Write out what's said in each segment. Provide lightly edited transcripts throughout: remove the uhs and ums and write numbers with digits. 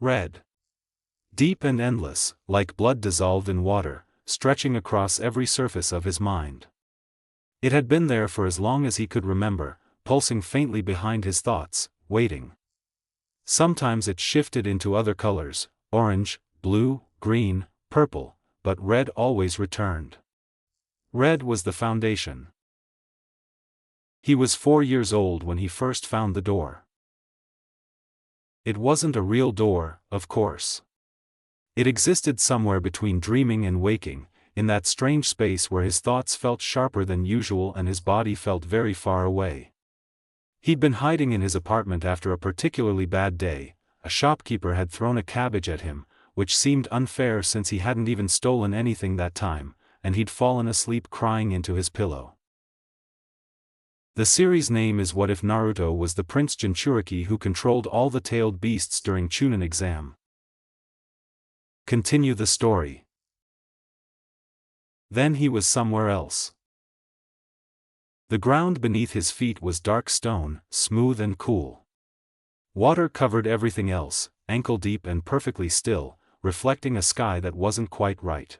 Red. Deep and endless, like blood dissolved in water, stretching across every surface of his mind. It had been there for as long as he could remember, pulsing faintly behind his thoughts, waiting. Sometimes it shifted into other colors, orange, blue, green, purple, but red always returned. Red was the foundation. He was 4 years old when he first found the door. It wasn't a real door, of course. It existed somewhere between dreaming and waking, in that strange space where his thoughts felt sharper than usual and his body felt very far away. He'd been hiding in his apartment after a particularly bad day. A shopkeeper had thrown a cabbage at him, which seemed unfair since he hadn't even stolen anything that time, and he'd fallen asleep crying into his pillow. The series name is What If Naruto was the Prince Jinchuriki who controlled all the tailed beasts during Chunin exam. Continue the story. Then he was somewhere else. The ground beneath his feet was dark stone, smooth and cool. Water covered everything else, ankle-deep and perfectly still, reflecting a sky that wasn't quite right.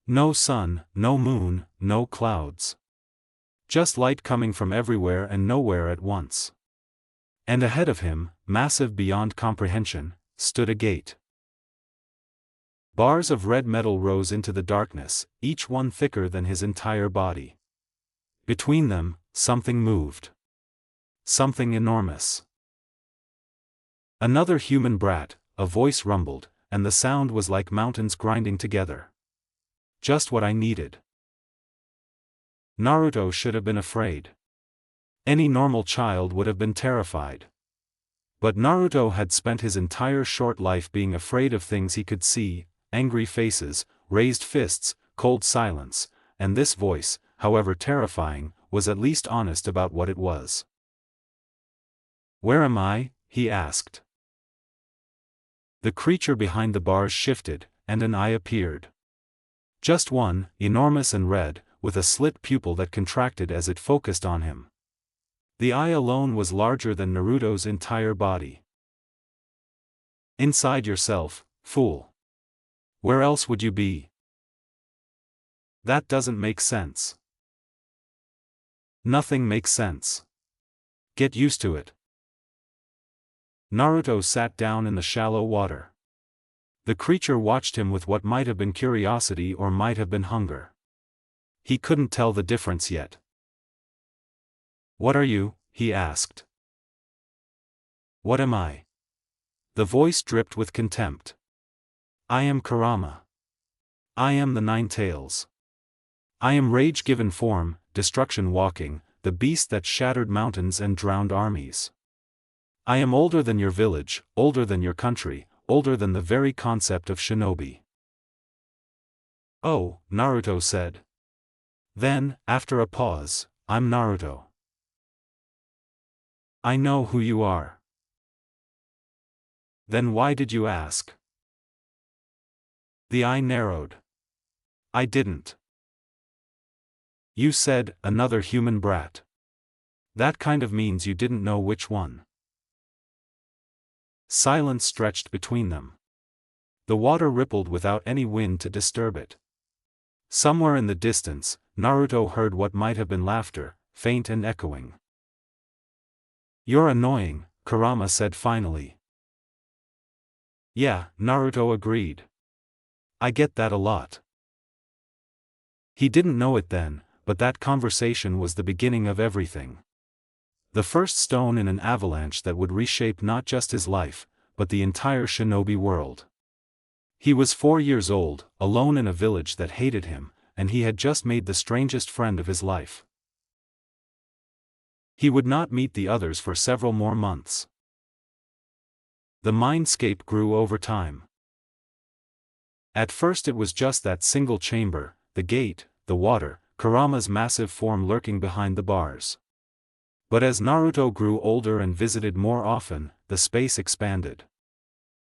No sun, no moon, no clouds. Just light coming from everywhere and nowhere at once. And ahead of him, massive beyond comprehension, stood a gate. Bars of red metal rose into the darkness, each one thicker than his entire body. Between them, something moved. Something enormous. Another human brat, a voice rumbled, and the sound was like mountains grinding together. Just what I needed. Naruto should have been afraid. Any normal child would have been terrified. But Naruto had spent his entire short life being afraid of things he could see, angry faces, raised fists, cold silence, and this voice, however terrifying, was at least honest about what it was. "Where am I?" he asked. The creature behind the bars shifted, and an eye appeared. Just one, enormous and red, with a slit pupil that contracted as it focused on him. The eye alone was larger than Naruto's entire body. "Inside yourself, fool. Where else would you be? That doesn't make sense." "Nothing makes sense. Get used to it." Naruto sat down in the shallow water. The creature watched him with what might have been curiosity or might have been hunger. He couldn't tell the difference yet. "What are you?" he asked. "What am I?" The voice dripped with contempt. "I am Kurama. I am the Nine Tails. I am rage given form, destruction walking, the beast that shattered mountains and drowned armies. I am older than your village, older than your country, older than the very concept of shinobi." "Oh," Naruto said. Then, after a pause, "I'm Naruto. I know who you are." "Then why did you ask?" The eye narrowed. "I didn't." "You said, another human brat. That kind of means you didn't know which one." Silence stretched between them. The water rippled without any wind to disturb it. Somewhere in the distance, Naruto heard what might have been laughter, faint and echoing. "You're annoying," Kurama said finally. "Yeah," Naruto agreed. "I get that a lot." He didn't know it then, but that conversation was the beginning of everything. The first stone in an avalanche that would reshape not just his life, but the entire shinobi world. He was 4 years old, alone in a village that hated him, and he had just made the strangest friend of his life. He would not meet the others for several more months. The mindscape grew over time. At first it was just that single chamber, the gate, the water, Kurama's massive form lurking behind the bars. But as Naruto grew older and visited more often, the space expanded.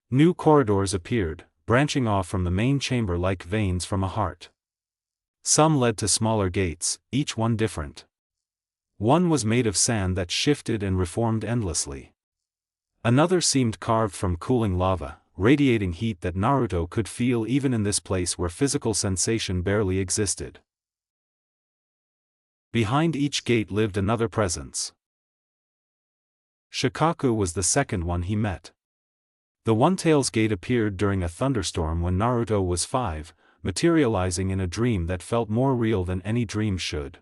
New corridors appeared, branching off from the main chamber like veins from a heart. Some led to smaller gates, each one different. One was made of sand that shifted and reformed endlessly. Another seemed carved from cooling lava, radiating heat that Naruto could feel even in this place where physical sensation barely existed. Behind each gate lived another presence. Shikaku was the second one he met. The One-Tails Gate appeared during a thunderstorm when Naruto was 5, materializing in a dream that felt more real than any dream should.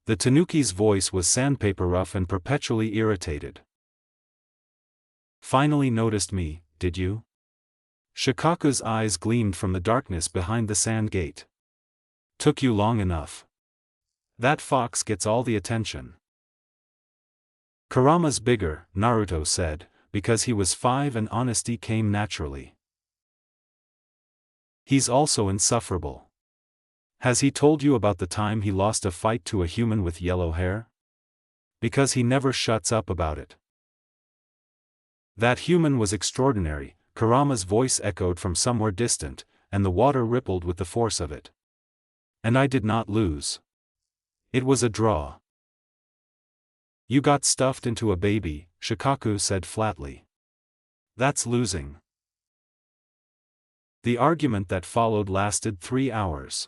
The Tanuki's voice was sandpaper rough and perpetually irritated. "Finally noticed me, did you?" Shikaku's eyes gleamed from the darkness behind the sand gate. "Took you long enough. That fox gets all the attention." "Kurama's bigger," Naruto said, because he was 5 and honesty came naturally. "He's also insufferable. Has he told you about the time he lost a fight to a human with yellow hair? Because he never shuts up about it." "That human was extraordinary," Kurama's voice echoed from somewhere distant, and the water rippled with the force of it. "And I did not lose. It was a draw." "You got stuffed into a baby," Shikaku said flatly. "That's losing." The argument that followed lasted 3 hours.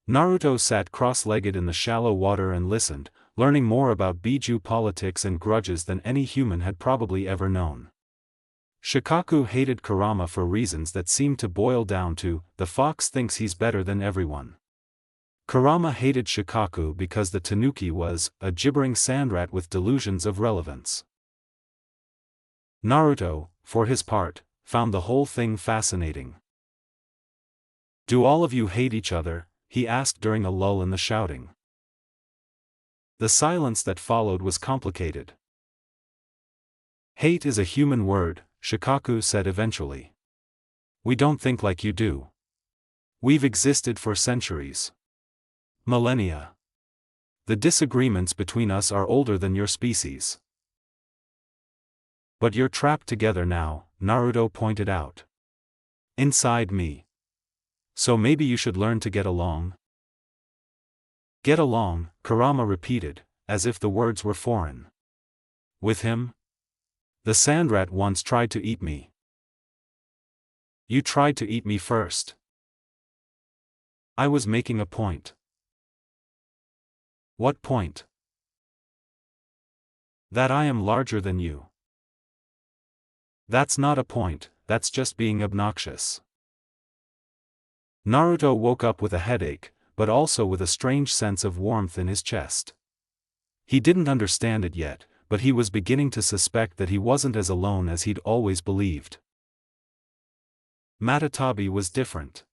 Naruto sat cross-legged in the shallow water and listened, learning more about Biju politics and grudges than any human had probably ever known. Shikaku hated Kurama for reasons that seemed to boil down to, the fox thinks he's better than everyone. Kurama hated Shikaku because the Tanuki was a gibbering sandrat with delusions of relevance. Naruto, for his part, found the whole thing fascinating. "Do all of you hate each other?" he asked during a lull in the shouting. The silence that followed was complicated. "Hate is a human word," Shikaku said eventually. "We don't think like you do. We've existed for centuries. Millennia. The disagreements between us are older than your species. But you're trapped together now," Naruto pointed out. "Inside me. So maybe you should learn to get along." "Get along," Kurama repeated, as if the words were foreign. "With him? The sandrat once tried to eat me." "You tried to eat me first." "I was making a point." "What point?" "That I am larger than you." "That's not a point, that's just being obnoxious." Naruto woke up with a headache, but also with a strange sense of warmth in his chest. He didn't understand it yet, but he was beginning to suspect that he wasn't as alone as he'd always believed. Matatabi was different.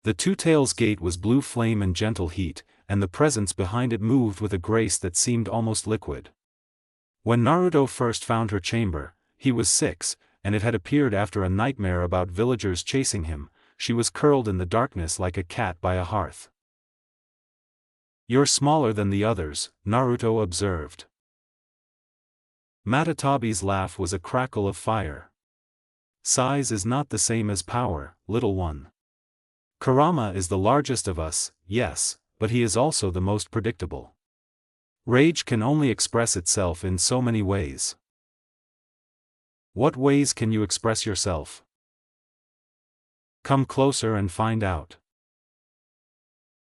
The Two-Tails Gate was blue flame and gentle heat, and the presence behind it moved with a grace that seemed almost liquid. When Naruto first found her chamber, he was 6, and it had appeared after a nightmare about villagers chasing him. She was curled in the darkness like a cat by a hearth. "You're smaller than the others," Naruto observed. Matatabi's laugh was a crackle of fire. "Size is not the same as power, little one. Kurama is the largest of us, yes, but he is also the most predictable. Rage can only express itself in so many ways." "What ways can you express yourself?" "Come closer and find out."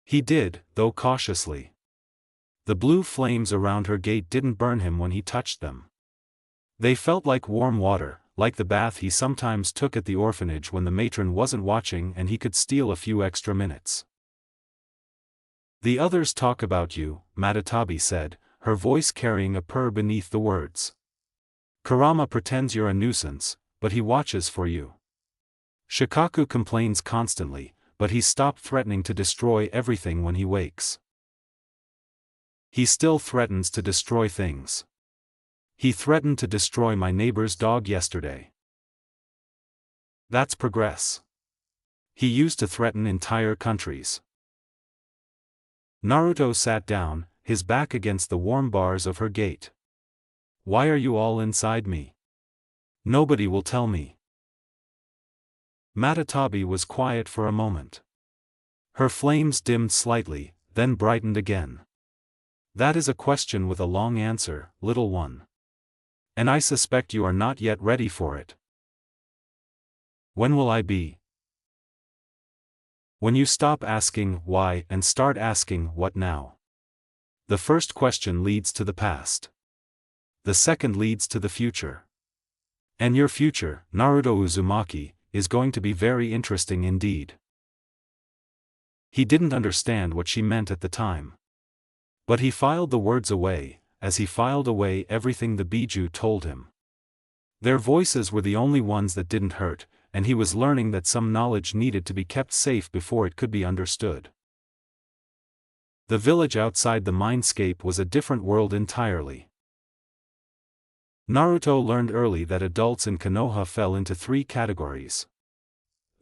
He did, though cautiously. The blue flames around her gate didn't burn him when he touched them. They felt like warm water, like the bath he sometimes took at the orphanage when the matron wasn't watching and he could steal a few extra minutes. "The others talk about you," Matatabi said, her voice carrying a purr beneath the words. "Kurama pretends you're a nuisance, but he watches for you. Shikaku complains constantly, but he stopped threatening to destroy everything when he wakes. He still threatens to destroy things. He threatened to destroy my neighbor's dog yesterday. That's progress. He used to threaten entire countries." Naruto sat down, his back against the warm bars of her gate. "Why are you all inside me? Nobody will tell me." Matatabi was quiet for a moment. Her flames dimmed slightly, then brightened again. "That is a question with a long answer, little one. And I suspect you are not yet ready for it. When will I be? When you stop asking why and start asking what now. The first question leads to the past. The second leads to the future. And your future, Naruto Uzumaki, is going to be very interesting indeed. He didn't understand what she meant at the time. But he filed the words away, as he filed away everything the Biju told him. Their voices were the only ones that didn't hurt, and he was learning that some knowledge needed to be kept safe before it could be understood. The village outside the mindscape was a different world entirely. Naruto learned early that adults in Konoha fell into 3 categories.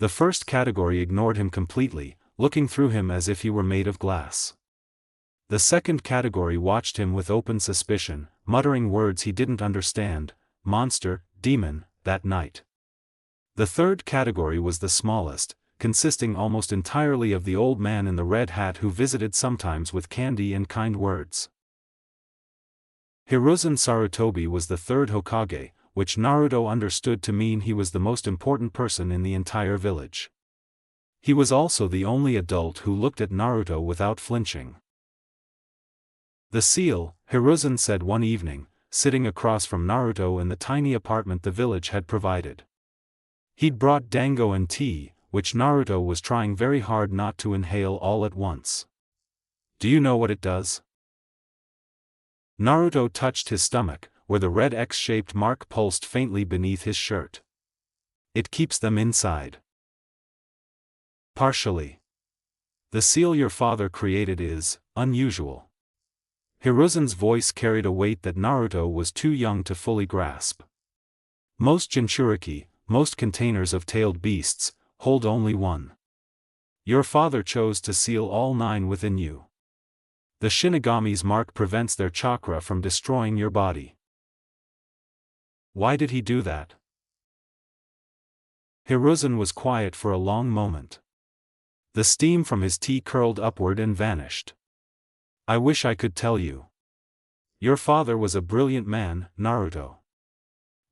The first category ignored him completely, looking through him as if he were made of glass. The second category watched him with open suspicion, muttering words he didn't understand, monster, demon, that night. The third category was the smallest, consisting almost entirely of the old man in the red hat who visited sometimes with candy and kind words. Hiruzen Sarutobi was the third Hokage, which Naruto understood to mean he was the most important person in the entire village. He was also the only adult who looked at Naruto without flinching. The seal, Hiruzen said one evening, sitting across from Naruto in the tiny apartment the village had provided. He'd brought dango and tea, which Naruto was trying very hard not to inhale all at once. Do you know what it does? Naruto touched his stomach, where the red X-shaped mark pulsed faintly beneath his shirt. It keeps them inside. Partially. The seal your father created is unusual. Hiruzen's voice carried a weight that Naruto was too young to fully grasp. Most Jinchuriki, most containers of tailed beasts, hold only one. Your father chose to seal all 9 within you. The Shinigami's mark prevents their chakra from destroying your body. Why did he do that? Hiruzen was quiet for a long moment. The steam from his tea curled upward and vanished. I wish I could tell you. Your father was a brilliant man, Naruto.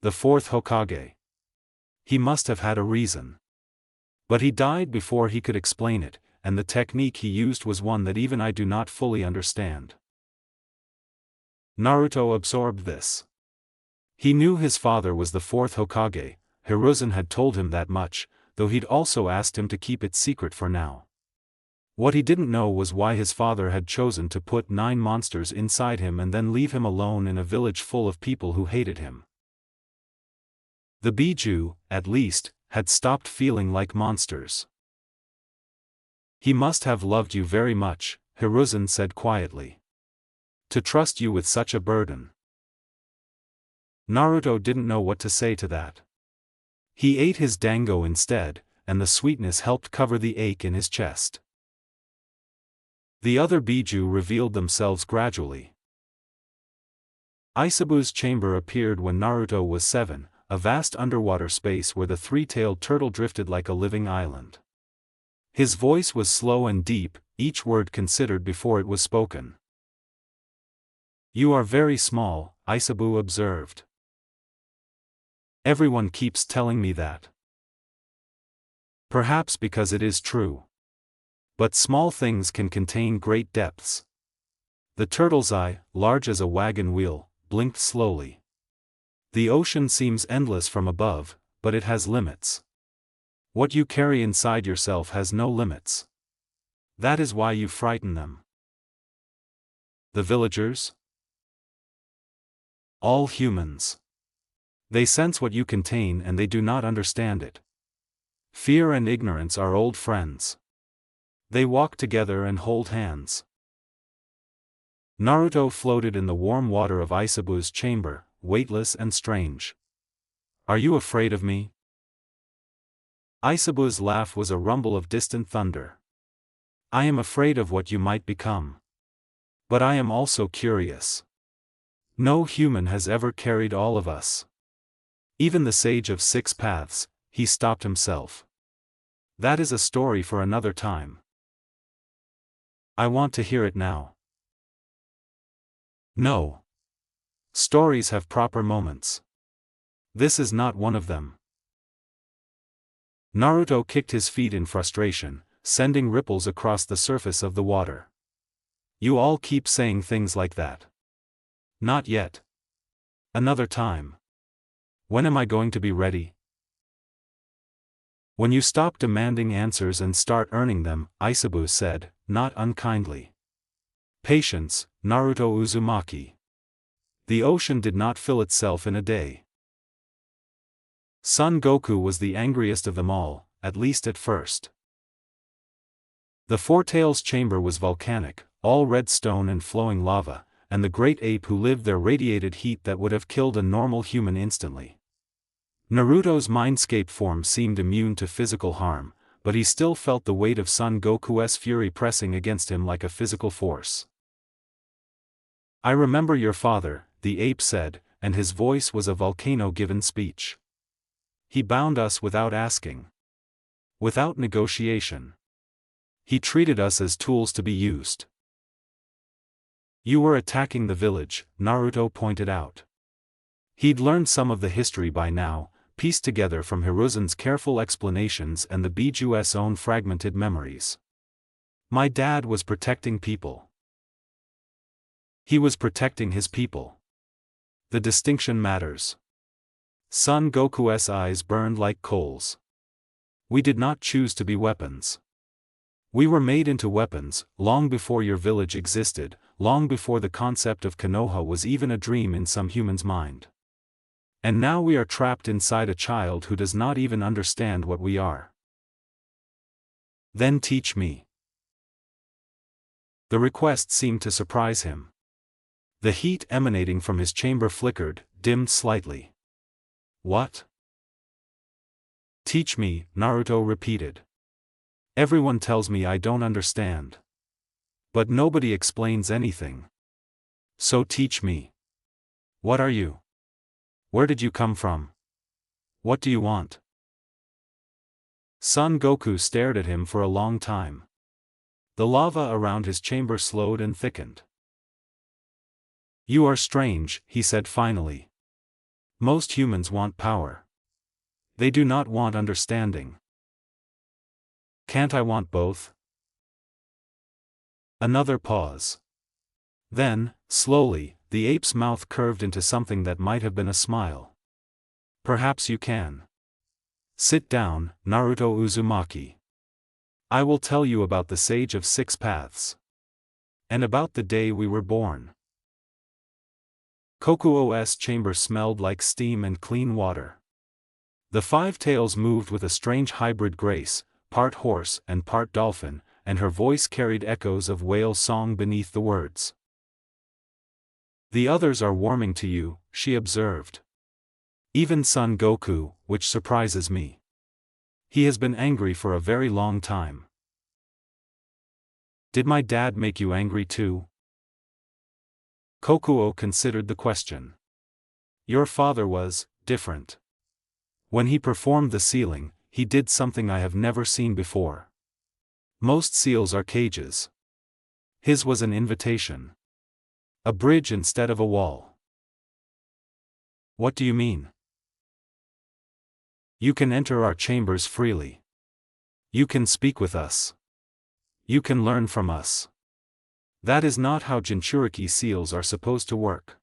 The 4th Hokage. He must have had a reason. But he died before he could explain it, and the technique he used was one that even I do not fully understand. Naruto absorbed this. He knew his father was the 4th Hokage, Hiruzen had told him that much, though he'd also asked him to keep it secret for now. What he didn't know was why his father had chosen to put 9 monsters inside him and then leave him alone in a village full of people who hated him. The Biju, at least, had stopped feeling like monsters. He must have loved you very much, Hiruzen said quietly. To trust you with such a burden. Naruto didn't know what to say to that. He ate his dango instead, and the sweetness helped cover the ache in his chest. The other Biju revealed themselves gradually. Isabu's chamber appeared when Naruto was 7, a vast underwater space where the 3-tailed turtle drifted like a living island. His voice was slow and deep, each word considered before it was spoken. You are very small, Isabu observed. Everyone keeps telling me that. Perhaps because it is true. But small things can contain great depths. The turtle's eye, large as a wagon wheel, blinked slowly. The ocean seems endless from above, but it has limits. What you carry inside yourself has no limits. That is why you frighten them. The villagers? All humans. They sense what you contain and they do not understand it. Fear and ignorance are old friends. They walk together and hold hands. Naruto floated in the warm water of Isabu's chamber, weightless and strange. Are you afraid of me? Isabu's laugh was a rumble of distant thunder. I am afraid of what you might become. But I am also curious. No human has ever carried all of us. Even the sage of 6 paths, he stopped himself. That is a story for another time. I want to hear it now. No. Stories have proper moments. This is not one of them. Naruto kicked his feet in frustration, sending ripples across the surface of the water. You all keep saying things like that. Not yet. Another time. When am I going to be ready? When you stop demanding answers and start earning them, Isabu said, not unkindly. Patience, Naruto Uzumaki. The ocean did not fill itself in a day. Son Goku was the angriest of them all, at least at first. The Four Tails chamber was volcanic, all red stone and flowing lava, and the great ape who lived there radiated heat that would have killed a normal human instantly. Naruto's mindscape form seemed immune to physical harm, but he still felt the weight of Son Goku's fury pressing against him like a physical force. I remember your father, the ape said, and his voice was a volcano-given speech. He bound us without asking. Without negotiation. He treated us as tools to be used. You were attacking the village, Naruto pointed out. He'd learned some of the history by now, pieced together from Hiruzen's careful explanations and the Biju's own fragmented memories. My dad was protecting people. He was protecting his people. The distinction matters. Son Goku's eyes burned like coals. We did not choose to be weapons. We were made into weapons, long before your village existed, long before the concept of Konoha was even a dream in some human's mind. And now we are trapped inside a child who does not even understand what we are. Then teach me. The request seemed to surprise him. The heat emanating from his chamber flickered, dimmed slightly. What? Teach me, Naruto repeated. Everyone tells me I don't understand. But nobody explains anything. So teach me. What are you? Where did you come from? What do you want? Son Goku stared at him for a long time. The lava around his chamber slowed and thickened. You are strange, he said finally. Most humans want power. They do not want understanding. Can't I want both? Another pause. Then, slowly, the ape's mouth curved into something that might have been a smile. Perhaps you can. Sit down, Naruto Uzumaki. I will tell you about the Sage of Six Paths. And about the day we were born. Kokuo's chamber smelled like steam and clean water. The five tails moved with a strange hybrid grace, part horse and part dolphin, and her voice carried echoes of whale song beneath the words. The others are warming to you, she observed. Even Son Goku, which surprises me. He has been angry for a very long time. Did my dad make you angry too? Kokuo considered the question. Your father was different. When he performed the sealing, he did something I have never seen before. Most seals are cages. His was an invitation. A bridge instead of a wall. What do you mean? You can enter our chambers freely. You can speak with us. You can learn from us. That is not how Jinchuriki seals are supposed to work.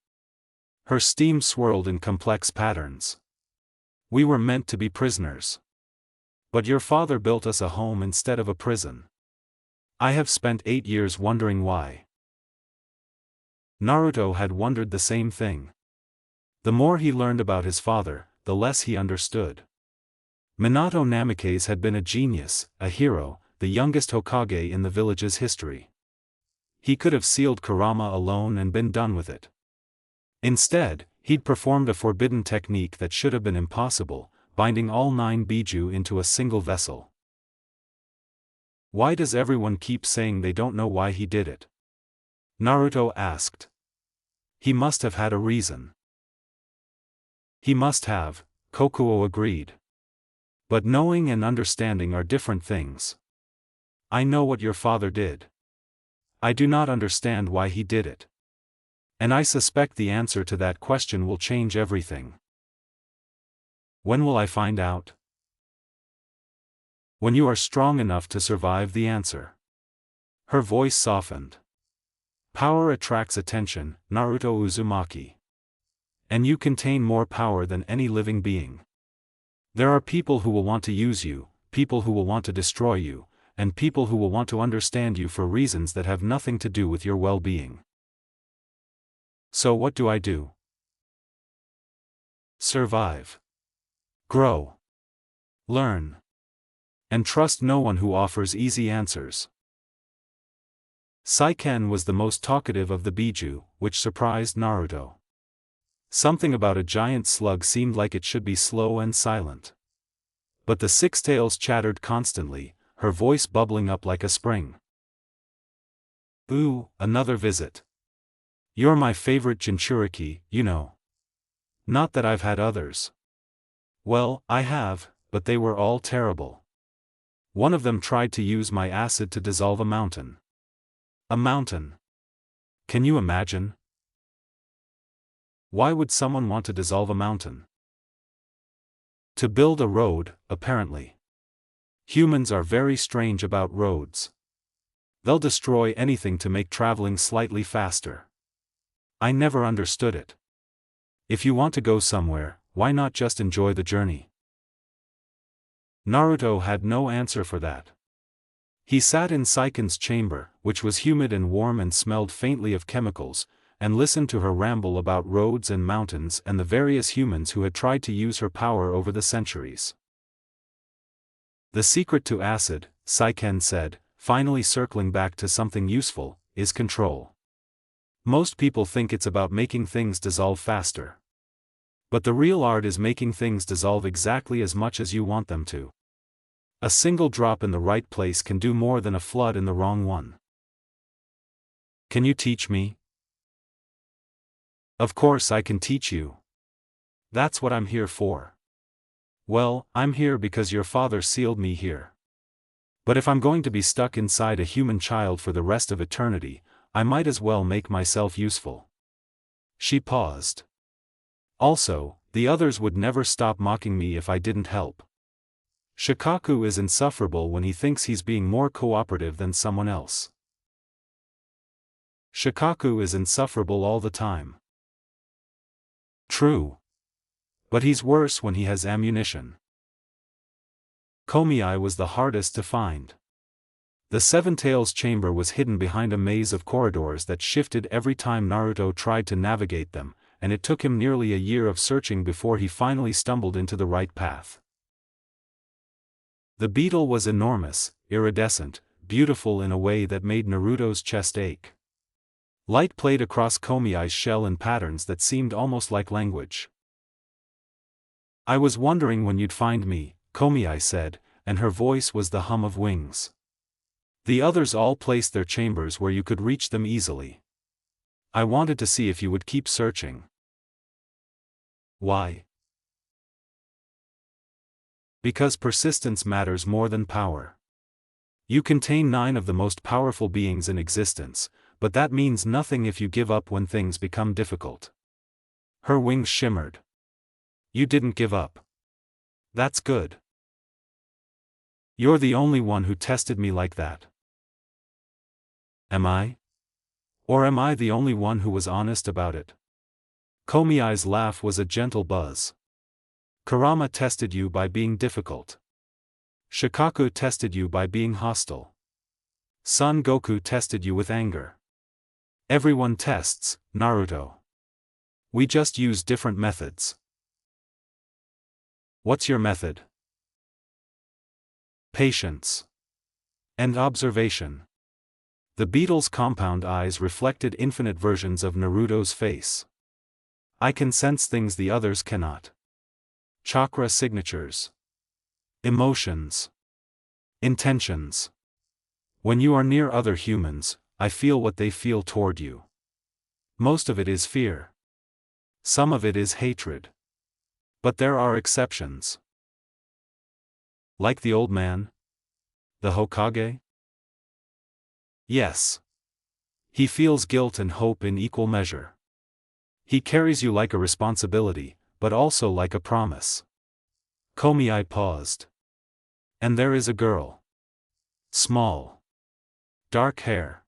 Her steam swirled in complex patterns. We were meant to be prisoners. But your father built us a home instead of a prison. I have spent 8 years wondering why. Naruto had wondered the same thing. The more he learned about his father, the less he understood. Minato Namikaze had been a genius, a hero, the youngest Hokage in the village's history. He could have sealed Kurama alone and been done with it. Instead, he'd performed a forbidden technique that should have been impossible, binding all 9 Biju into a single vessel. Why does everyone keep saying they don't know why he did it? Naruto asked. He must have had a reason. He must have, Kokuo agreed. But knowing and understanding are different things. I know what your father did. I do not understand why he did it. And I suspect the answer to that question will change everything. When will I find out? When you are strong enough to survive the answer. Her voice softened. Power attracts attention, Naruto Uzumaki. And you contain more power than any living being. There are people who will want to use you, people who will want to destroy you, and people who will want to understand you for reasons that have nothing to do with your well-being. So what do I do? Survive. Grow. Learn. And trust no one who offers easy answers. Saiken was the most talkative of the Biju, which surprised Naruto. Something about a giant slug seemed like it should be slow and silent. But the six tails chattered constantly, her voice bubbling up like a spring. Ooh, another visit. You're my favorite Jinchuriki, you know. Not that I've had others. Well, I have, but they were all terrible. One of them tried to use my acid to dissolve a mountain. A mountain. Can you imagine? Why would someone want to dissolve a mountain? To build a road, apparently. Humans are very strange about roads. They'll destroy anything to make traveling slightly faster. I never understood it. If you want to go somewhere, why not just enjoy the journey? Naruto had no answer for that. He sat in Saiken's chamber, which was humid and warm and smelled faintly of chemicals, and listened to her ramble about roads and mountains and the various humans who had tried to use her power over the centuries. The secret to acid, Saiken said, finally circling back to something useful, is control. Most people think it's about making things dissolve faster. But the real art is making things dissolve exactly as much as you want them to. A single drop in the right place can do more than a flood in the wrong one. Can you teach me? Of course I can teach you. That's what I'm here for. Well, I'm here because your father sealed me here. But if I'm going to be stuck inside a human child for the rest of eternity, I might as well make myself useful. She paused. Also, the others would never stop mocking me if I didn't help. Shikaku is insufferable when he thinks he's being more cooperative than someone else. Shikaku is insufferable all the time. True. But he's worse when he has ammunition. Komiai was the hardest to find. The Seven Tails chamber was hidden behind a maze of corridors that shifted every time Naruto tried to navigate them, and it took him nearly a year of searching before he finally stumbled into the right path. The beetle was enormous, iridescent, beautiful in a way that made Naruto's chest ache. Light played across Komiai's shell in patterns that seemed almost like language. I was wondering when you'd find me, Komiai said, and her voice was the hum of wings. The others all placed their chambers where you could reach them easily. I wanted to see if you would keep searching. Why? Because persistence matters more than power. You contain 9 of the most powerful beings in existence, but that means nothing if you give up when things become difficult. Her wings shimmered. You didn't give up. That's good. You're the only one who tested me like that. Am I? Or am I the only one who was honest about it? Komiai's laugh was a gentle buzz. Kurama tested you by being difficult. Shikaku tested you by being hostile. Son Goku tested you with anger. Everyone tests, Naruto. We just use different methods. What's your method? Patience. And observation. The beetle's compound eyes reflected infinite versions of Naruto's face. I can sense things the others cannot. Chakra signatures. Emotions. Intentions. When you are near other humans, I feel what they feel toward you. Most of it is fear. Some of it is hatred. But there are exceptions. Like the old man? The Hokage? Yes. He feels guilt and hope in equal measure. He carries you like a responsibility, but also like a promise. Komiai paused. And there is a girl. Small. Dark hair.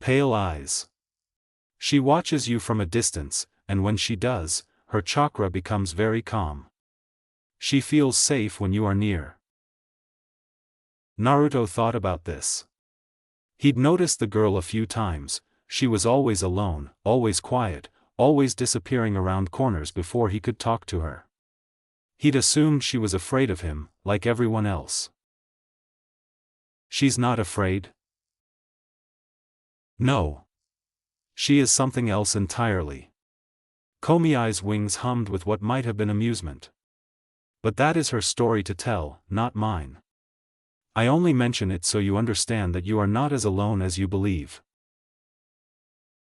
Pale eyes. She watches you from a distance, and when she does, her chakra becomes very calm. She feels safe when you are near. Naruto thought about this. He'd noticed the girl a few times. She was always alone, always quiet, always disappearing around corners before he could talk to her. He'd assumed she was afraid of him, like everyone else. She's not afraid? No. She is something else entirely. Komiai's wings hummed with what might have been amusement. But that is her story to tell, not mine. I only mention it so you understand that you are not as alone as you believe.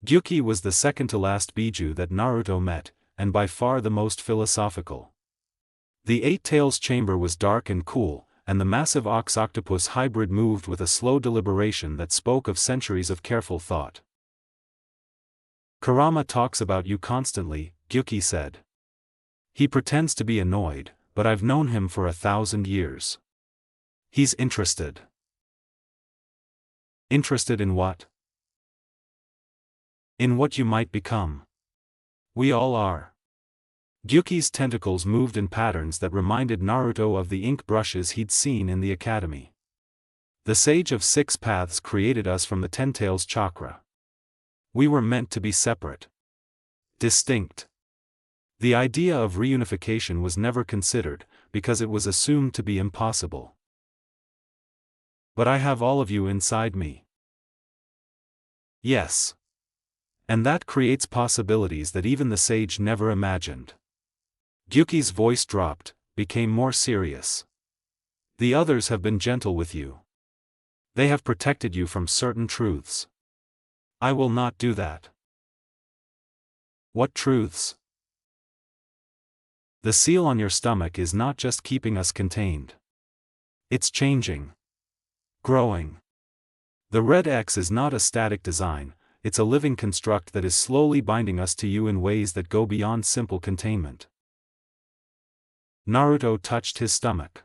Gyuki was the second to last Biju that Naruto met, and by far the most philosophical. The Eight Tails chamber was dark and cool, and the massive ox-octopus hybrid moved with a slow deliberation that spoke of centuries of careful thought. Kurama talks about you constantly, Gyuki said. He pretends to be annoyed, but I've known him for 1,000 years. He's interested. Interested in what? In what you might become. We all are. Gyuki's tentacles moved in patterns that reminded Naruto of the ink brushes he'd seen in the academy. The Sage of Six Paths created us from the Ten-Tails chakra. We were meant to be separate. Distinct. The idea of reunification was never considered, because it was assumed to be impossible. But I have all of you inside me. Yes. And that creates possibilities that even the sage never imagined. Gyuki's voice dropped, became more serious. The others have been gentle with you. They have protected you from certain truths. I will not do that. What truths? The seal on your stomach is not just keeping us contained. It's changing. Growing. The red X is not a static design, it's a living construct that is slowly binding us to you in ways that go beyond simple containment. Naruto touched his stomach.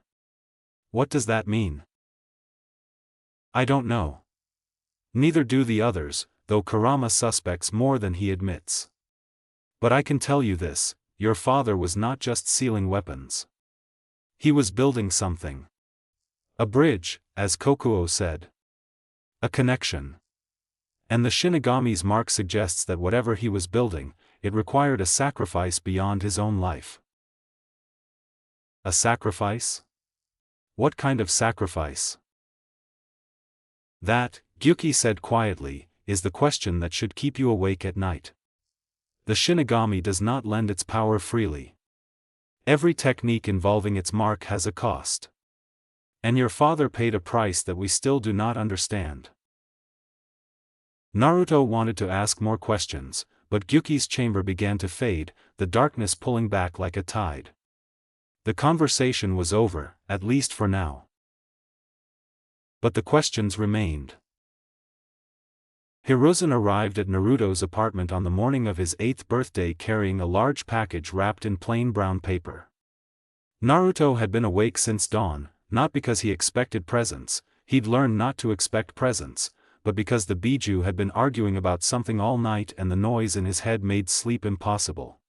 What does that mean? I don't know. Neither do the others, though Kurama suspects more than he admits. But I can tell you this, your father was not just sealing weapons. He was building something. A bridge, as Kokuo said. A connection. And the Shinigami's mark suggests that whatever he was building, it required a sacrifice beyond his own life. A sacrifice? What kind of sacrifice? That, Gyuki said quietly, is the question that should keep you awake at night. The Shinigami does not lend its power freely. Every technique involving its mark has a cost. And your father paid a price that we still do not understand. Naruto wanted to ask more questions, but Gyuki's chamber began to fade, the darkness pulling back like a tide. The conversation was over, at least for now. But the questions remained. Hiruzen arrived at Naruto's apartment on the morning of his 8th birthday carrying a large package wrapped in plain brown paper. Naruto had been awake since dawn, not because he expected presents, he'd learned not to expect presents, but because the Biju had been arguing about something all night and the noise in his head made sleep impossible.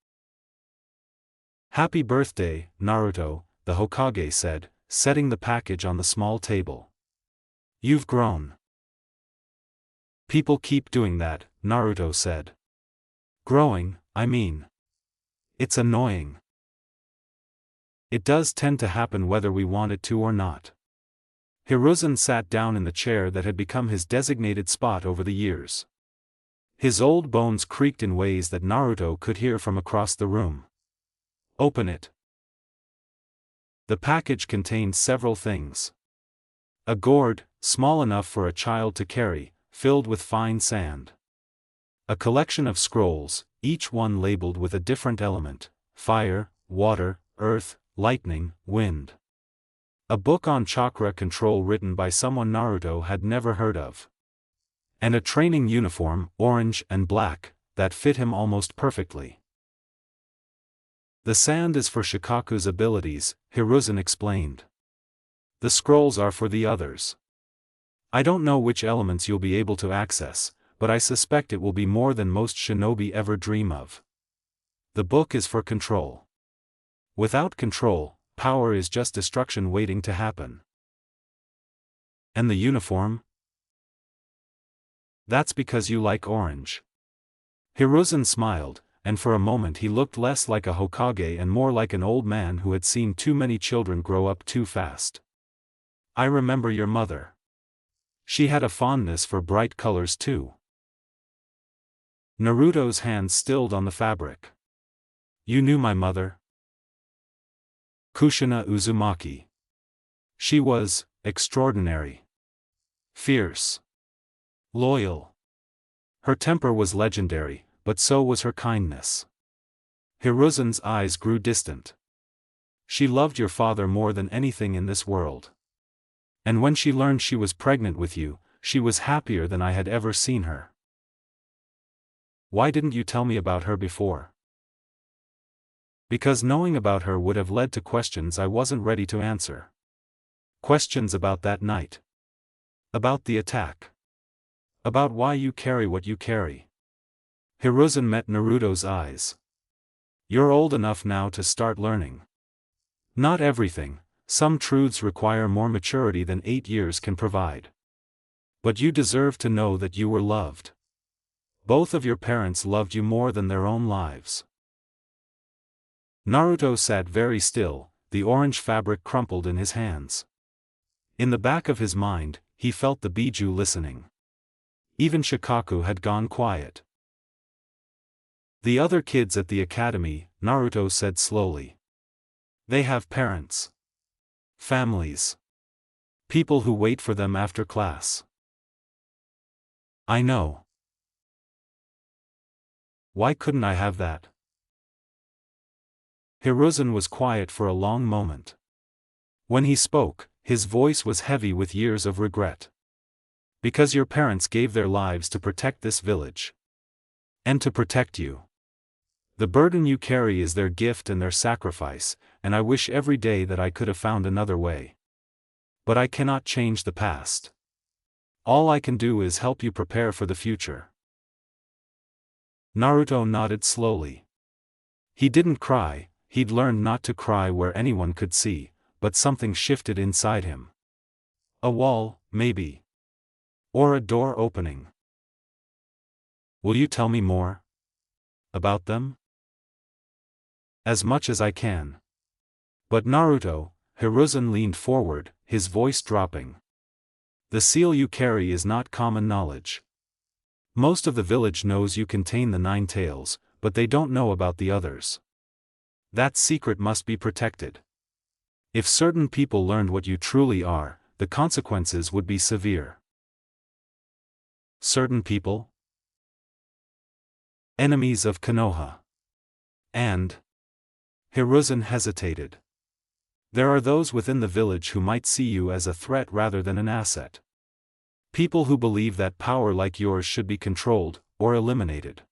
Happy birthday, Naruto, the Hokage said, setting the package on the small table. You've grown. People keep doing that, Naruto said. Growing, I mean. It's annoying. It does tend to happen whether we want it to or not. Hiruzen sat down in the chair that had become his designated spot over the years. His old bones creaked in ways that Naruto could hear from across the room. Open it. The package contained several things. A gourd, small enough for a child to carry, filled with fine sand. A collection of scrolls, each one labeled with a different element: fire, water, earth, lightning, wind. A book on chakra control written by someone Naruto had never heard of. And a training uniform, orange and black, that fit him almost perfectly. The sand is for Shikaku's abilities, Hiruzen explained. The scrolls are for the others. I don't know which elements you'll be able to access, but I suspect it will be more than most shinobi ever dream of. The book is for control. Without control, power is just destruction waiting to happen. And the uniform? That's because you like orange. Hiruzen smiled, and for a moment he looked less like a Hokage and more like an old man who had seen too many children grow up too fast. I remember your mother. She had a fondness for bright colors too. Naruto's hand stilled on the fabric. You knew my mother? Kushina Uzumaki. She was extraordinary. Fierce. Loyal. Her temper was legendary, but so was her kindness. Hiruzen's eyes grew distant. She loved your father more than anything in this world. And when she learned she was pregnant with you, she was happier than I had ever seen her. Why didn't you tell me about her before? Because knowing about her would have led to questions I wasn't ready to answer. Questions about that night. About the attack. About why you carry what you carry. Hiruzen met Naruto's eyes. You're old enough now to start learning. Not everything. Some truths require more maturity than 8 years can provide. But you deserve to know that you were loved. Both of your parents loved you more than their own lives. Naruto sat very still, the orange fabric crumpled in his hands. In the back of his mind, he felt the Biju listening. Even Shikaku had gone quiet. The other kids at the academy, Naruto said slowly. They have parents. Families. People who wait for them after class. I know. Why couldn't I have that? Hiruzen was quiet for a long moment. When he spoke, his voice was heavy with years of regret. Because your parents gave their lives to protect this village. And to protect you. The burden you carry is their gift and their sacrifice, and I wish every day that I could have found another way. But I cannot change the past. All I can do is help you prepare for the future. Naruto nodded slowly. He didn't cry, he'd learned not to cry where anyone could see, but something shifted inside him. A wall, maybe. Or a door opening. Will you tell me more? About them? As much as I can. But Naruto, Hiruzen leaned forward, his voice dropping. The seal you carry is not common knowledge. Most of the village knows you contain the 9 tails, but they don't know about the others. That secret must be protected. If certain people learned what you truly are, the consequences would be severe. Certain people? Enemies of Konoha. And Hiruzen hesitated. There are those within the village who might see you as a threat rather than an asset. People who believe that power like yours should be controlled, or eliminated.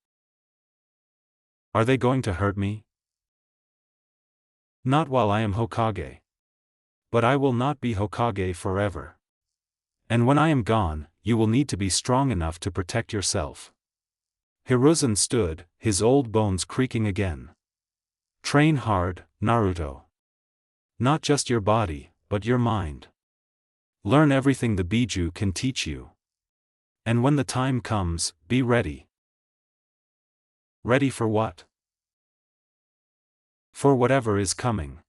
Are they going to hurt me? Not while I am Hokage. But I will not be Hokage forever. And when I am gone, you will need to be strong enough to protect yourself. Hiruzen stood, his old bones creaking again. Train hard, Naruto. Not just your body, but your mind. Learn everything the Biju can teach you. And when the time comes, be ready. Ready for what? For whatever is coming.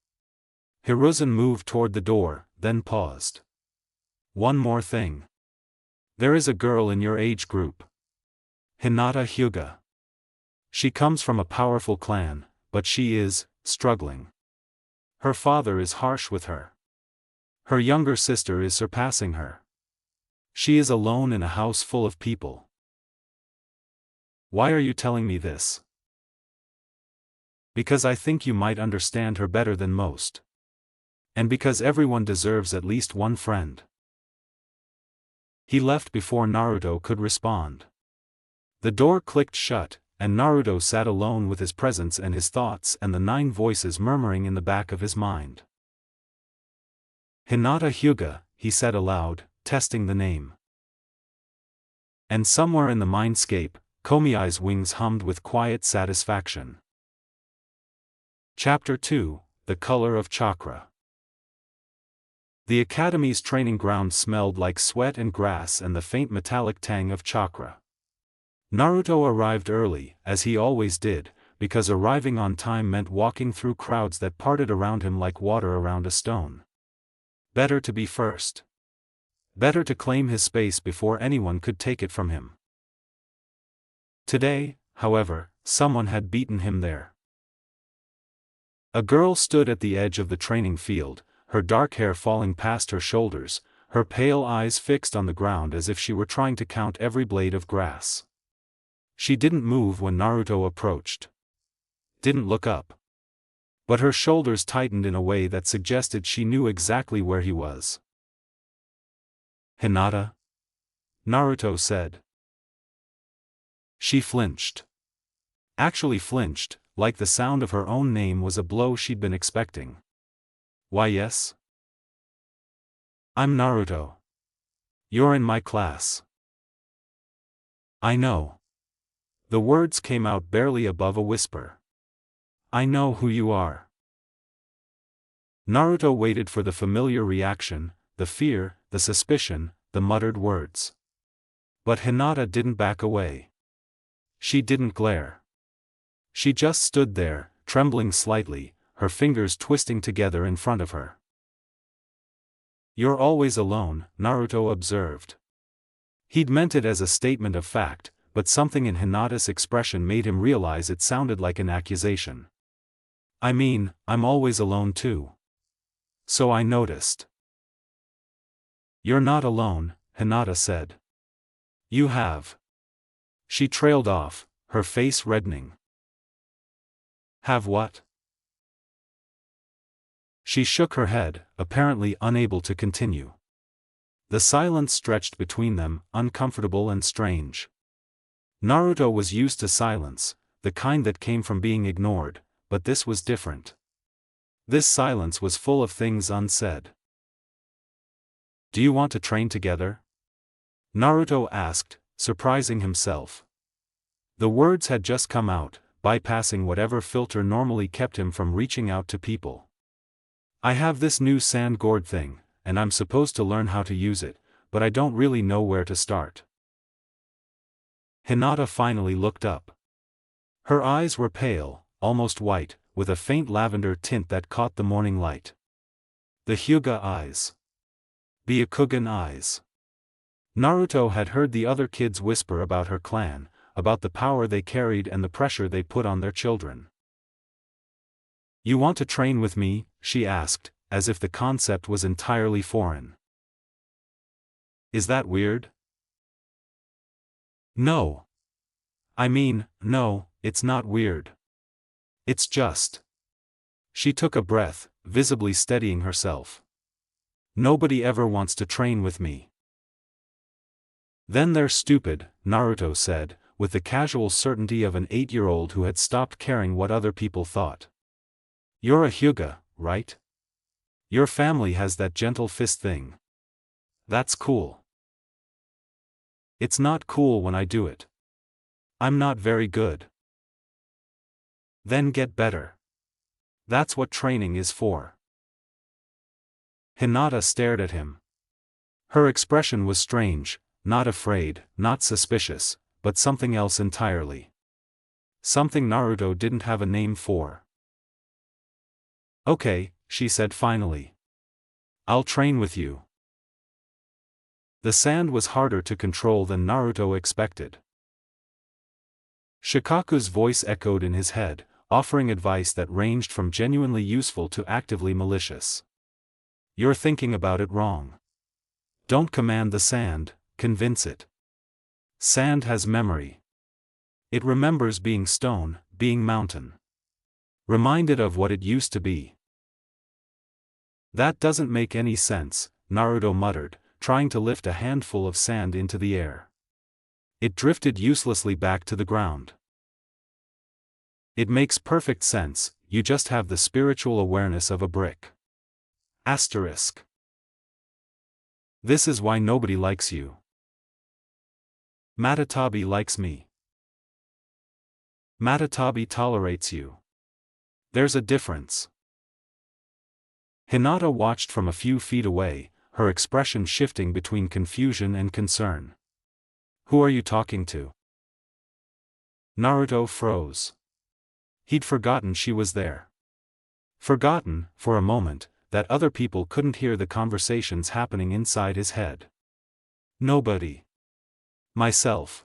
Hiruzen moved toward the door, then paused. One more thing. There is a girl in your age group. Hinata Hyuga. She comes from a powerful clan, but she is struggling. Her father is harsh with her. Her younger sister is surpassing her. She is alone in a house full of people. Why are you telling me this? Because I think you might understand her better than most. And because everyone deserves at least one friend. He left before Naruto could respond. The door clicked shut, and Naruto sat alone with his presence and his thoughts and the 9 voices murmuring in the back of his mind. Hinata Hyuga, he said aloud, testing the name. And somewhere in the mindscape, Komiai's wings hummed with quiet satisfaction. Chapter 2, The Color of Chakra. The Academy's training ground smelled like sweat and grass and the faint metallic tang of chakra. Naruto arrived early, as he always did, because arriving on time meant walking through crowds that parted around him like water around a stone. Better to be first. Better to claim his space before anyone could take it from him. Today, however, someone had beaten him there. A girl stood at the edge of the training field, her dark hair falling past her shoulders, her pale eyes fixed on the ground as if she were trying to count every blade of grass. She didn't move when Naruto approached. Didn't look up. But her shoulders tightened in a way that suggested she knew exactly where he was. "Hinata?" Naruto said. She flinched. Actually flinched, like the sound of her own name was a blow she'd been expecting. "Why yes? I'm Naruto. You're in my class." "I know." The words came out barely above a whisper. "I know who you are." Naruto waited for the familiar reaction, the fear, the suspicion, the muttered words. But Hinata didn't back away. She didn't glare. She just stood there, trembling slightly, her fingers twisting together in front of her. "You're always alone," Naruto observed. He'd meant it as a statement of fact, but something in Hinata's expression made him realize it sounded like an accusation. "I mean, I'm always alone too. So I noticed." "You're not alone," Hinata said. "You have." She trailed off, her face reddening. "Have what?" She shook her head, apparently unable to continue. The silence stretched between them, uncomfortable and strange. Naruto was used to silence, the kind that came from being ignored, but this was different. This silence was full of things unsaid. "Do you want to train together?" Naruto asked, surprising himself. The words had just come out, bypassing whatever filter normally kept him from reaching out to people. "I have this new sand gourd thing, and I'm supposed to learn how to use it, but I don't really know where to start." Hinata finally looked up. Her eyes were pale, almost white, with a faint lavender tint that caught the morning light. The Hyuga eyes. Byakugan eyes. Naruto had heard the other kids whisper about her clan, about the power they carried and the pressure they put on their children. "You want to train with me?" she asked, as if the concept was entirely foreign. "Is that weird?" "No. I mean, no, it's not weird. It's just." She took a breath, visibly steadying herself. "Nobody ever wants to train with me." "Then they're stupid," Naruto said, with the casual certainty of an 8-year-old who had stopped caring what other people thought. "You're a Hyuga, right? Your family has that gentle fist thing. That's cool." "It's not cool when I do it. I'm not very good." "Then get better. That's what training is for." Hinata stared at him. Her expression was strange, not afraid, not suspicious, but something else entirely. Something Naruto didn't have a name for. "Okay," she said finally. "I'll train with you." The sand was harder to control than Naruto expected. Shikaku's voice echoed in his head, offering advice that ranged from genuinely useful to actively malicious. "You're thinking about it wrong. Don't command the sand, convince it. Sand has memory. It remembers being stone, being mountain. Remind it of what it used to be." "That doesn't make any sense," Naruto muttered, trying to lift a handful of sand into the air. It drifted uselessly back to the ground. It makes perfect sense, you just have the spiritual awareness of a brick. Asterisk. This is why nobody likes you. Matatabi likes me. Matatabi tolerates you. There's a difference. Hinata watched from a few feet away, her expression shifting between confusion and concern. Who are you talking to? Naruto froze. He'd forgotten she was there. Forgotten, for a moment, that other people couldn't hear the conversations happening inside his head. Nobody. Myself.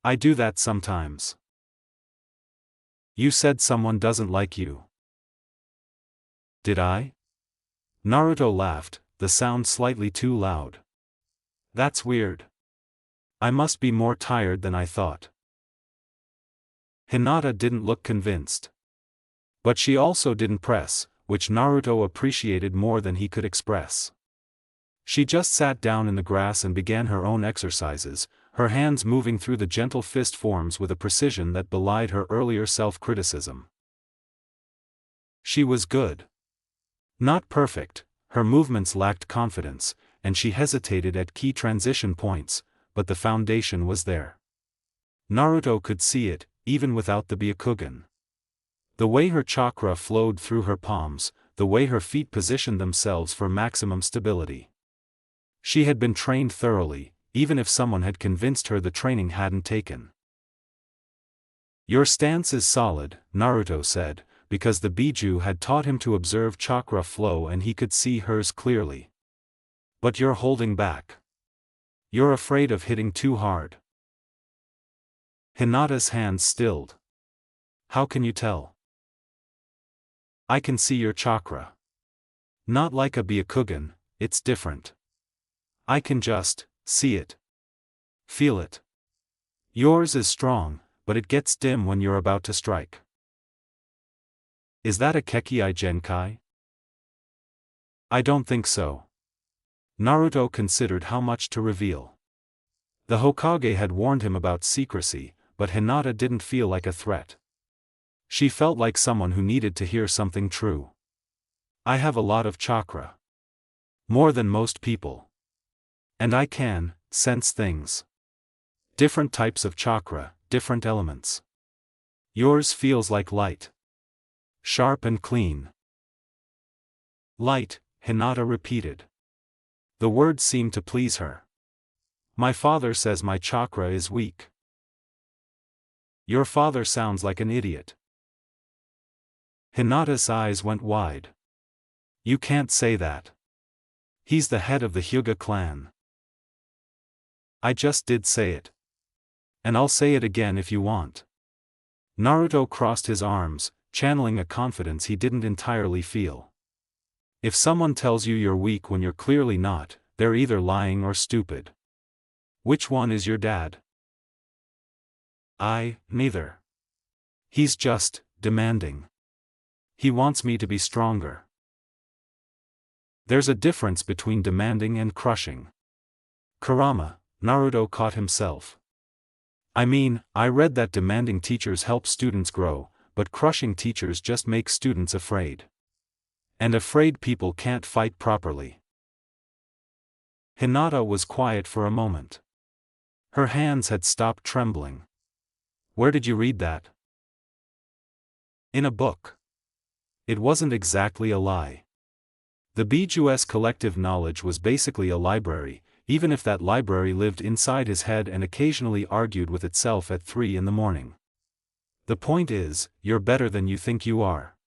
I do that sometimes. You said someone doesn't like you. Did I? Naruto laughed, the sound slightly too loud. That's weird. I must be more tired than I thought. Hinata didn't look convinced. But she also didn't press, which Naruto appreciated more than he could express. She just sat down in the grass and began her own exercises, her hands moving through the gentle fist forms with a precision that belied her earlier self-criticism. She was good. Not perfect, her movements lacked confidence, and she hesitated at key transition points, but the foundation was there. Naruto could see it, even without the Byakugan. The way her chakra flowed through her palms, the way her feet positioned themselves for maximum stability. She had been trained thoroughly, even if someone had convinced her the training hadn't taken. Your stance is solid, Naruto said, because the Biju had taught him to observe chakra flow and he could see hers clearly. But you're holding back. You're afraid of hitting too hard. Hinata's hands stilled. How can you tell? I can see your chakra. Not like a Byakugan, it's different. I can just see it. Feel it. Yours is strong, but it gets dim when you're about to strike. Is that a Kekkai Genkai? I don't think so. Naruto considered how much to reveal. The Hokage had warned him about secrecy, but Hinata didn't feel like a threat. She felt like someone who needed to hear something true. I have a lot of chakra. More than most people. And I can sense things. Different types of chakra, different elements. Yours feels like light. Sharp and clean. Light, Hinata repeated. The word seemed to please her. My father says my chakra is weak. Your father sounds like an idiot. Hinata's eyes went wide. You can't say that. He's the head of the Hyuga clan. I just did say it. And I'll say it again if you want. Naruto crossed his arms, channeling a confidence he didn't entirely feel. If someone tells you you're weak when you're clearly not, they're either lying or stupid. Which one is your dad? Neither. He's just demanding. He wants me to be stronger. There's a difference between demanding and crushing. Kurama, Naruto caught himself. I mean, I read that demanding teachers help students grow, but crushing teachers just make students afraid. And afraid people can't fight properly. Hinata was quiet for a moment. Her hands had stopped trembling. Where did you read that? In a book. It wasn't exactly a lie. The Biju's collective knowledge was basically a library, even if that library lived inside his head and occasionally argued with itself at 3 a.m. The point is, you're better than you think you are.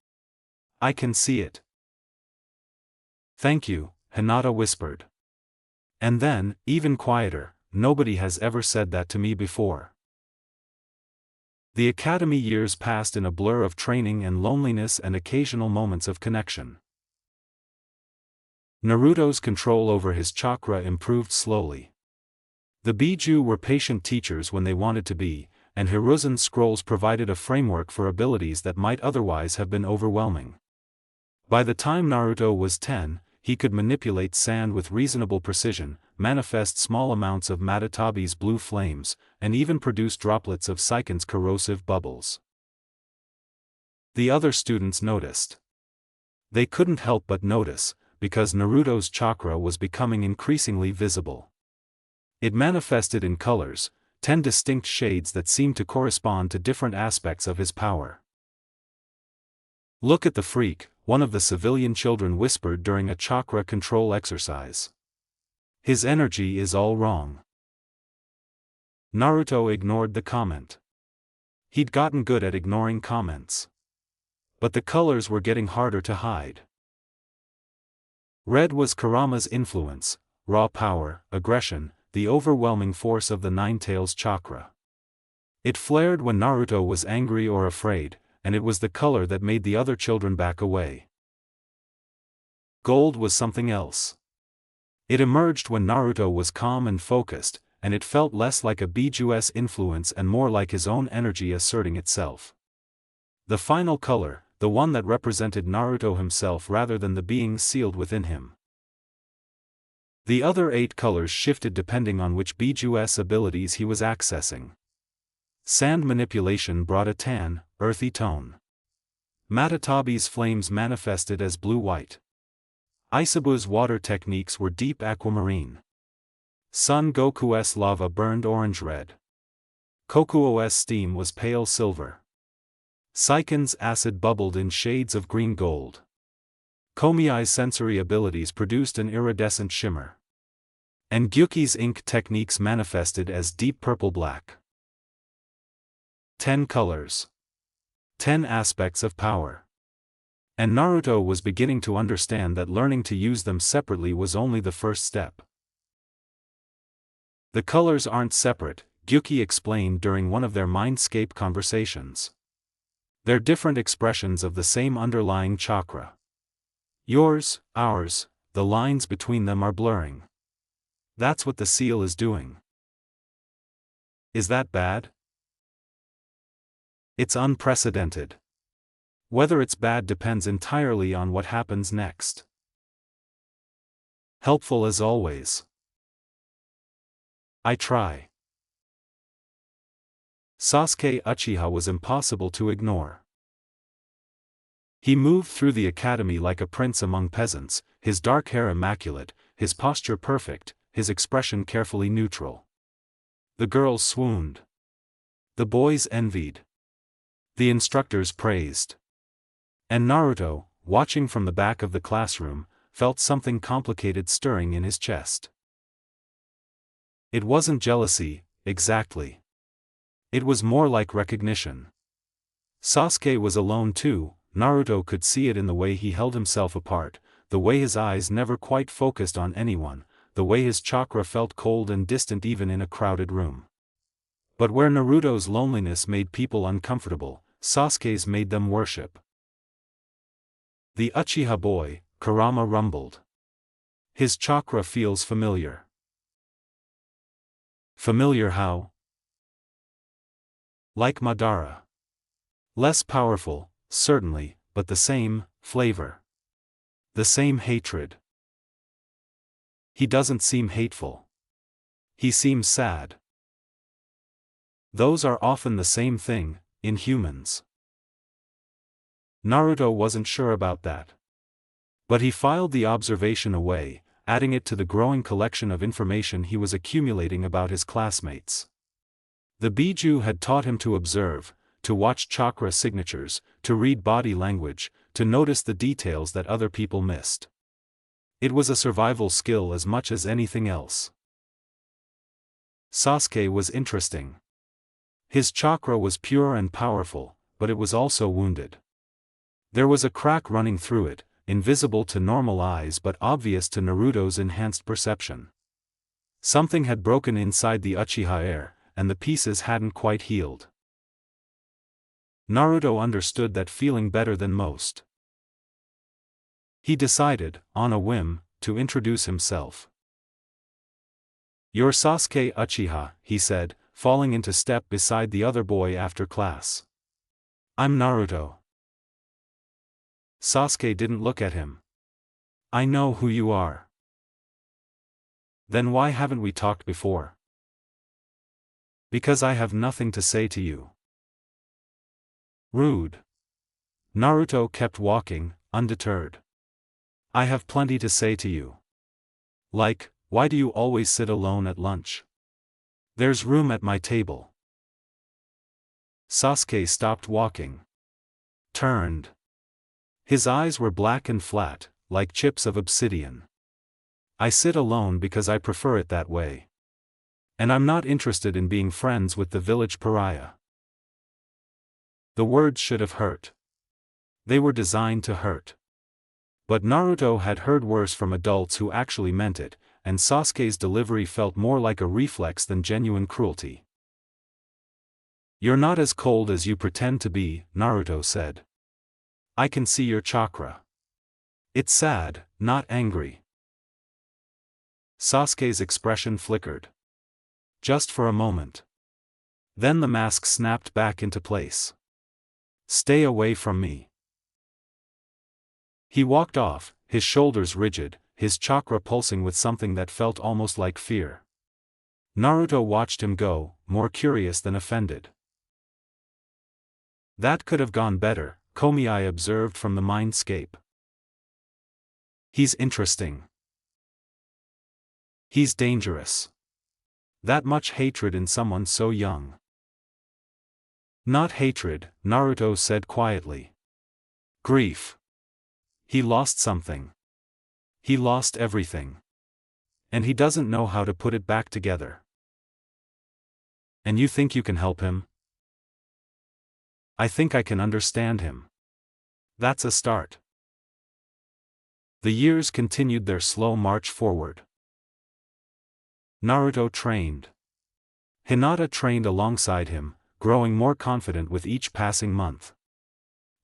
I can see it. Thank you, Hinata whispered. And then, even quieter, nobody has ever said that to me before. The academy years passed in a blur of training and loneliness and occasional moments of connection. Naruto's control over his chakra improved slowly. The Biju were patient teachers when they wanted to be, and Hiruzen's scrolls provided a framework for abilities that might otherwise have been overwhelming. By the time Naruto was 10, he could manipulate sand with reasonable precision, manifest small amounts of Matatabi's blue flames, and even produce droplets of Seiken's corrosive bubbles. The other students noticed. They couldn't help but notice, because Naruto's chakra was becoming increasingly visible. It manifested in colors, 10 distinct shades that seemed to correspond to different aspects of his power. "Look at the freak," one of the civilian children whispered during a chakra control exercise. "His energy is all wrong." Naruto ignored the comment. He'd gotten good at ignoring comments. But the colors were getting harder to hide. Red was Kurama's influence, raw power, aggression, the overwhelming force of the Nine-Tails chakra. It flared when Naruto was angry or afraid, and it was the color that made the other children back away. Gold was something else. It emerged when Naruto was calm and focused, and it felt less like a Bijuu's influence and more like his own energy asserting itself. The final color, the one that represented Naruto himself rather than the being sealed within him. The other 8 colors shifted depending on which Bijuu's abilities he was accessing. Sand manipulation brought a tan, earthy tone. Matatabi's flames manifested as blue-white. Isabu's water techniques were deep aquamarine. Son Goku's lava burned orange-red. Kokuo's steam was pale silver. Seiken's acid bubbled in shades of green-gold. Komiai's sensory abilities produced an iridescent shimmer. And Gyuki's ink techniques manifested as deep purple-black. 10 colors. 10 aspects of power. And Naruto was beginning to understand that learning to use them separately was only the first step. "The colors aren't separate," Gyuki explained during one of their mindscape conversations. "They're different expressions of the same underlying chakra. Yours, ours, the lines between them are blurring. That's what the seal is doing." Is that bad? It's unprecedented. Whether it's bad depends entirely on what happens next. Helpful as always. I try. Sasuke Uchiha was impossible to ignore. He moved through the academy like a prince among peasants, his dark hair immaculate, his posture perfect, his expression carefully neutral. The girls swooned. The boys envied. The instructors praised. And Naruto, watching from the back of the classroom, felt something complicated stirring in his chest. It wasn't jealousy, exactly. It was more like recognition. Sasuke was alone too. Naruto could see it in the way he held himself apart, the way his eyes never quite focused on anyone, the way his chakra felt cold and distant even in a crowded room. But where Naruto's loneliness made people uncomfortable, Sasuke's made them worship. "The Uchiha boy," Kurama rumbled. "His chakra feels familiar." "Familiar how?" "Like Madara. Less powerful, certainly, but the same flavor. The same hatred." "He doesn't seem hateful. He seems sad." "Those are often the same thing, in humans." Naruto wasn't sure about that. But he filed the observation away, adding it to the growing collection of information he was accumulating about his classmates. The Bijuu had taught him to observe, to watch chakra signatures, to read body language, to notice the details that other people missed. It was a survival skill as much as anything else. Sasuke was interesting. His chakra was pure and powerful, but it was also wounded. There was a crack running through it, invisible to normal eyes but obvious to Naruto's enhanced perception. Something had broken inside the Uchiha air, and the pieces hadn't quite healed. Naruto understood that feeling better than most. He decided, on a whim, to introduce himself. "You're Sasuke Uchiha," he said, falling into step beside the other boy after class. "I'm Naruto." Sasuke didn't look at him. "I know who you are." "Then why haven't we talked before?" "Because I have nothing to say to you." Rude. Naruto kept walking, undeterred. I have plenty to say to you. Like, why do you always sit alone at lunch? There's room at my table. Sasuke stopped walking. Turned. His eyes were black and flat, like chips of obsidian. I sit alone because I prefer it that way. And I'm not interested in being friends with the village pariah. The words should have hurt. They were designed to hurt. But Naruto had heard worse from adults who actually meant it, and Sasuke's delivery felt more like a reflex than genuine cruelty. You're not as cold as you pretend to be, Naruto said. I can see your chakra. It's sad, not angry. Sasuke's expression flickered. Just for a moment. Then the mask snapped back into place. Stay away from me. He walked off, his shoulders rigid, his chakra pulsing with something that felt almost like fear. Naruto watched him go, more curious than offended. That could have gone better, Komiai observed from the mindscape. He's interesting. He's dangerous. That much hatred in someone so young. Not hatred, Naruto said quietly. Grief. He lost something. He lost everything. And he doesn't know how to put it back together. And you think you can help him? I think I can understand him. That's a start. The years continued their slow march forward. Naruto trained. Hinata trained alongside him, growing more confident with each passing month.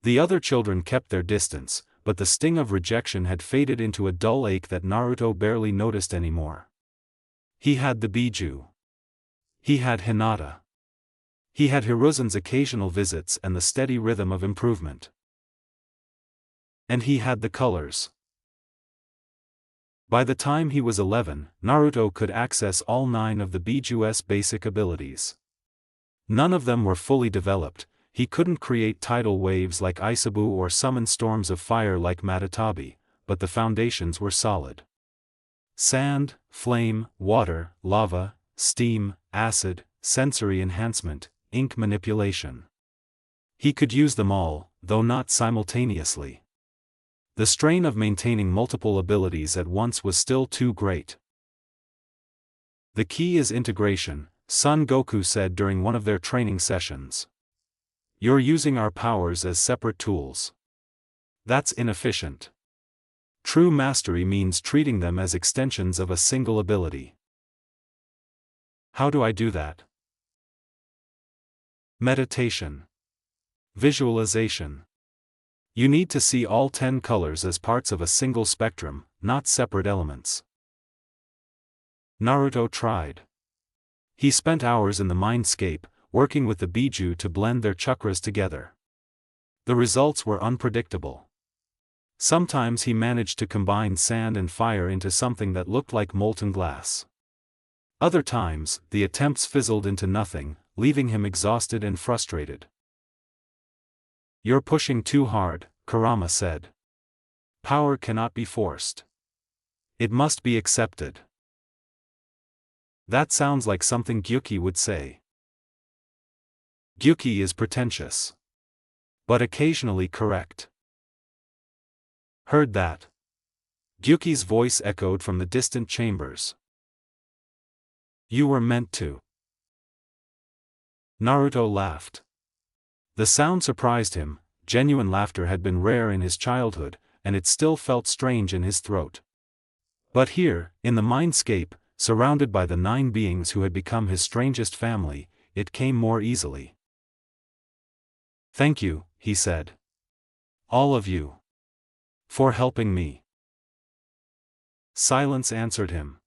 The other children kept their distance, but the sting of rejection had faded into a dull ache that Naruto barely noticed anymore. He had the Biju. He had Hinata. He had Hiruzen's occasional visits and the steady rhythm of improvement. And he had the colors. By the time he was 11, Naruto could access all 9 of the Biju's basic abilities. None of them were fully developed. He couldn't create tidal waves like Isabu or summon storms of fire like Matatabi, but the foundations were solid. Sand, flame, water, lava, steam, acid, sensory enhancement, ink manipulation. He could use them all, though not simultaneously. The strain of maintaining multiple abilities at once was still too great. The key is integration, Son Goku said during one of their training sessions. You're using our powers as separate tools. That's inefficient. True mastery means treating them as extensions of a single ability. How do I do that? Meditation. Visualization. You need to see all 10 colors as parts of a single spectrum, not separate elements. Naruto tried. He spent hours in the mindscape, working with the Biju to blend their chakras together. The results were unpredictable. Sometimes he managed to combine sand and fire into something that looked like molten glass. Other times, the attempts fizzled into nothing, leaving him exhausted and frustrated. You're pushing too hard, Kurama said. Power cannot be forced. It must be accepted. That sounds like something Gyuki would say. Gyuki is pretentious. But occasionally correct. Heard that? Gyuki's voice echoed from the distant chambers. You were meant to. Naruto laughed. The sound surprised him. Genuine laughter had been rare in his childhood, and it still felt strange in his throat. But here, in the mindscape, surrounded by the 9 beings who had become his strangest family, it came more easily. Thank you, he said. All of you. For helping me. Silence answered him.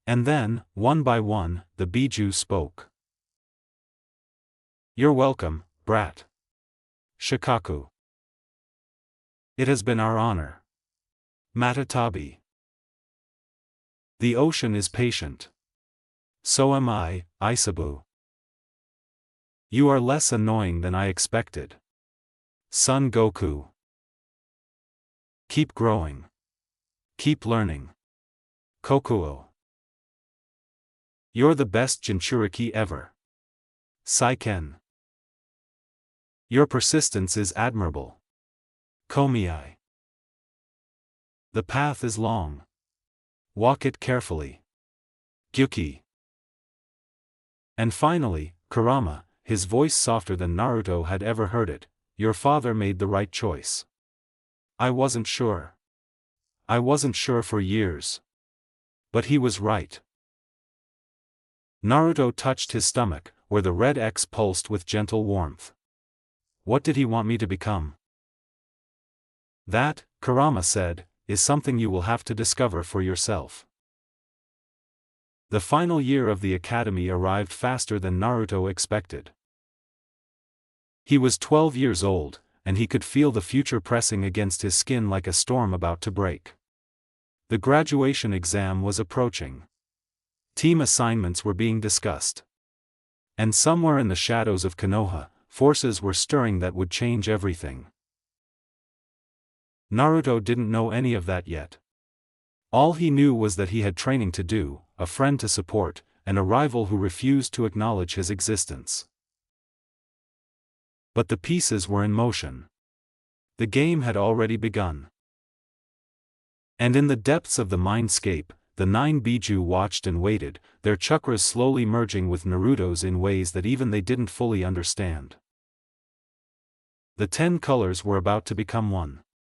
And then, one by one, the Biju spoke. You're welcome, brat. Shikaku. It has been our honor. Matatabi. The ocean is patient. So am I, Isabu. You are less annoying than I expected. Son Goku. Keep growing. Keep learning. Kokuo. You're the best Jinchuriki ever. Saiken. Your persistence is admirable. Komiai. The path is long. Walk it carefully. Gyuki. And finally, Kurama, his voice softer than Naruto had ever heard it, your father made the right choice. I wasn't sure. I wasn't sure for years. But he was right. Naruto touched his stomach, where the red X pulsed with gentle warmth. What did he want me to become? That, Kurama said, is something you will have to discover for yourself. The final year of the academy arrived faster than Naruto expected. He was 12 years old, and he could feel the future pressing against his skin like a storm about to break. The graduation exam was approaching. Team assignments were being discussed. And somewhere in the shadows of Konoha, forces were stirring that would change everything. Naruto didn't know any of that yet. All he knew was that he had training to do, a friend to support, and a rival who refused to acknowledge his existence. But the pieces were in motion. The game had already begun. And in the depths of the mindscape, the 9 Biju watched and waited, their chakras slowly merging with Naruto's in ways that even they didn't fully understand. The 10 colors were about to become one.